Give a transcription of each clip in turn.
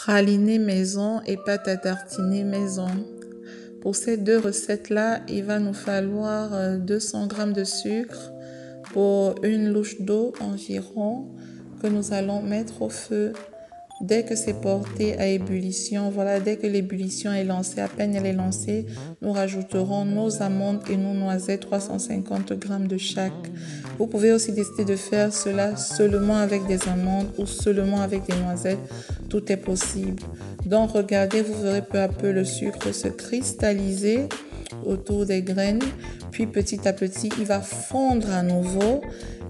praliné maison et pâte à tartiner maison. Pour ces deux recettes-là, il va nous falloir 200 g de sucre pour une louche d'eau environ que nous allons mettre au feu. Dès que c'est porté à ébullition, voilà, dès que l'ébullition est lancée, à peine elle est lancée, nous rajouterons nos amandes et nos noisettes, 350 g de chaque. Vous pouvez aussi décider de faire cela seulement avec des amandes ou seulement avec des noisettes, tout est possible. Donc regardez, vous verrez peu à peu le sucre se cristalliser autour des graines, puis petit à petit il va fondre à nouveau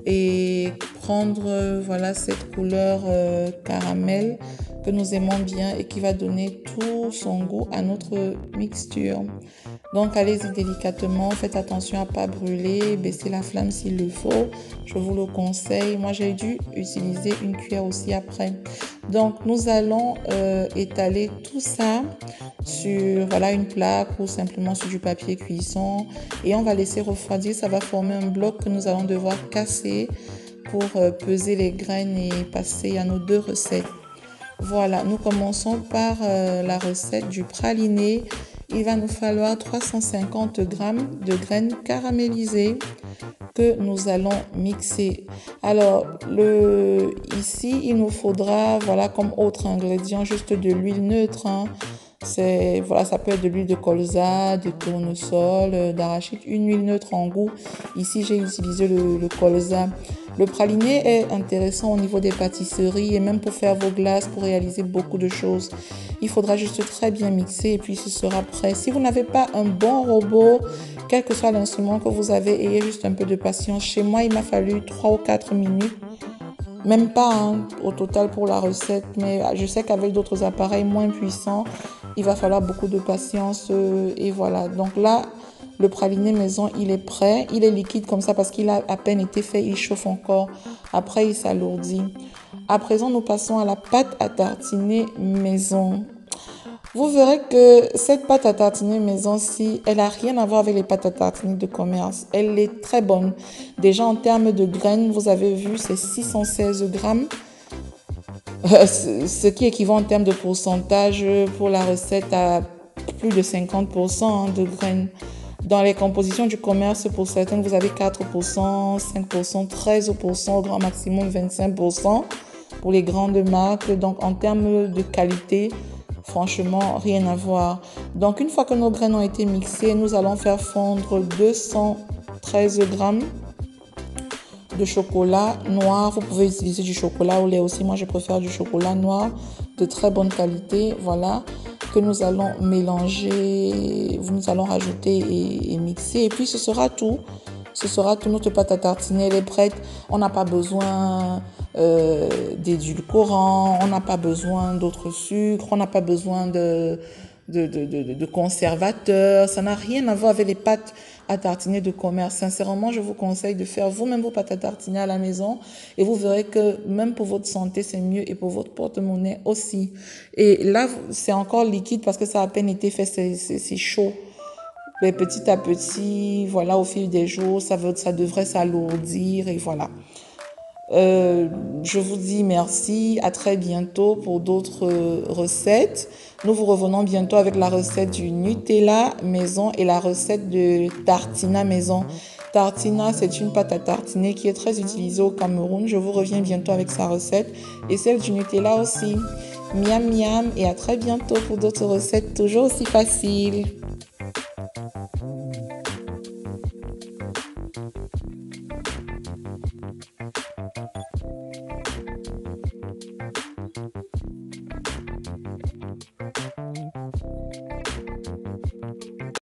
et prendre voilà cette couleur caramel que nous aimons bien et qui va donner tout son goût à notre mixture. Donc allez-y délicatement, faites attention à ne pas brûler, baissez la flamme s'il le faut, je vous le conseille. Moi j'ai dû utiliser une cuillère aussi après. Donc nous allons étaler tout ça sur voilà, une plaque ou simplement sur du papier cuisson et on va laisser refroidir. Ça va former un bloc que nous allons devoir casser pour peser les graines et passer à nos deux recettes. Voilà, nous commençons par la recette du praliné. Il va nous falloir 350 g de graines caramélisées que nous allons mixer. Alors, ici, il nous faudra, voilà, comme autre ingrédient, juste de l'huile neutre. Voilà, ça peut être de l'huile de colza, de tournesol, d'arachide, une huile neutre en goût. Ici, j'ai utilisé le colza. Le praliné est intéressant au niveau des pâtisseries et même pour faire vos glaces, pour réaliser beaucoup de choses. Il faudra juste très bien mixer et puis ce sera prêt. Si vous n'avez pas un bon robot, quel que soit l'instrument que vous avez, ayez juste un peu de patience. Chez moi, il m'a fallu 3 ou 4 minutes. Même pas au total pour la recette, mais je sais qu'avec d'autres appareils moins puissants, il va falloir beaucoup de patience et voilà. Donc là, le praliné maison, il est prêt. Il est liquide comme ça parce qu'il a à peine été fait, il chauffe encore. Après, il s'alourdit. À présent, nous passons à la pâte à tartiner maison. Vous verrez que cette pâte à tartiner maison-ci, elle n'a rien à voir avec les pâtes à tartiner de commerce. Elle est très bonne. Déjà en termes de graines, vous avez vu, c'est 616 grammes. Ce qui équivaut en termes de pourcentage pour la recette à plus de 50% de graines. Dans les compositions du commerce, pour certaines, vous avez 4%, 5%, 13%, au grand maximum 25% pour les grandes marques. Donc en termes de qualité, franchement, rien à voir. Donc, une fois que nos graines ont été mixées, nous allons faire fondre 213 grammes de chocolat noir. Vous pouvez utiliser du chocolat au lait aussi. Moi, je préfère du chocolat noir de très bonne qualité. Voilà, que nous allons mélanger, nous allons rajouter et mixer. Et puis, ce sera tout. Ce sera tout. Notre pâte à tartiner, elle est prête. On n'a pas besoin d'édulcorants, on n'a pas besoin d'autres sucres, on n'a pas besoin de conservateurs. Ça n'a rien à voir avec les pâtes à tartiner de commerce. Sincèrement, je vous conseille de faire vous-même vos pâtes à tartiner à la maison et vous verrez que même pour votre santé, c'est mieux et pour votre porte-monnaie aussi. Et là, c'est encore liquide parce que ça a à peine été fait, c'est chaud. Mais petit à petit, voilà, au fil des jours, ça devrait s'alourdir et voilà. Je vous dis merci, à très bientôt pour d'autres recettes. Nous vous revenons bientôt avec la recette du Nutella maison et la recette de tartina maison. Tartina, c'est une pâte à tartiner qui est très utilisée au Cameroun. Je vous reviens bientôt avec sa recette et celle du Nutella aussi. Miam miam et à très bientôt pour d'autres recettes toujours aussi faciles.